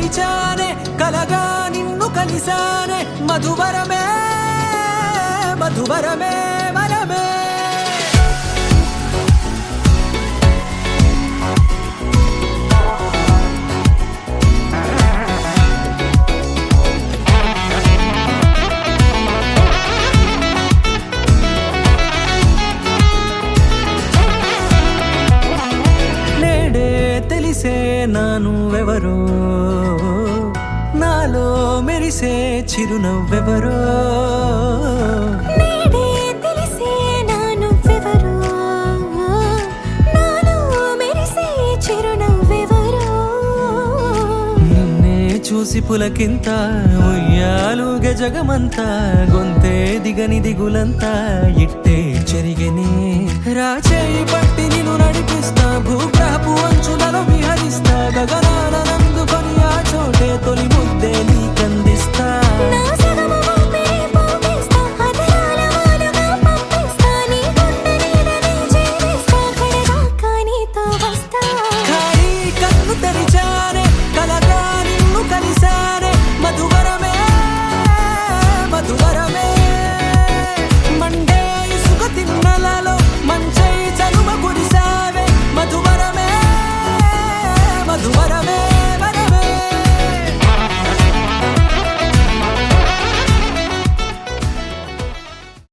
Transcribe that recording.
పిలిచానే కలగా నిన్ను కలిసానే మధువరమే మధువరమే వరమే తెలిసే నానువెవరో నాలో మెరిసే చిరునవ్వెవరో నేడే తెలిసే నానువెవరో నాలో మెరిసే చిరునవ్వెవరో నిన్నే చూసి పులకింత ఉయ్యాలుగ జగమంతా గొంతే దిగని దిగులంతా ఇట్టే చెరిగనే రాచేయి పట్టి నిన్ను నడిపిస్తా భూగ్రహపు అంచులలో విహరిస్తా గగనానందుకొని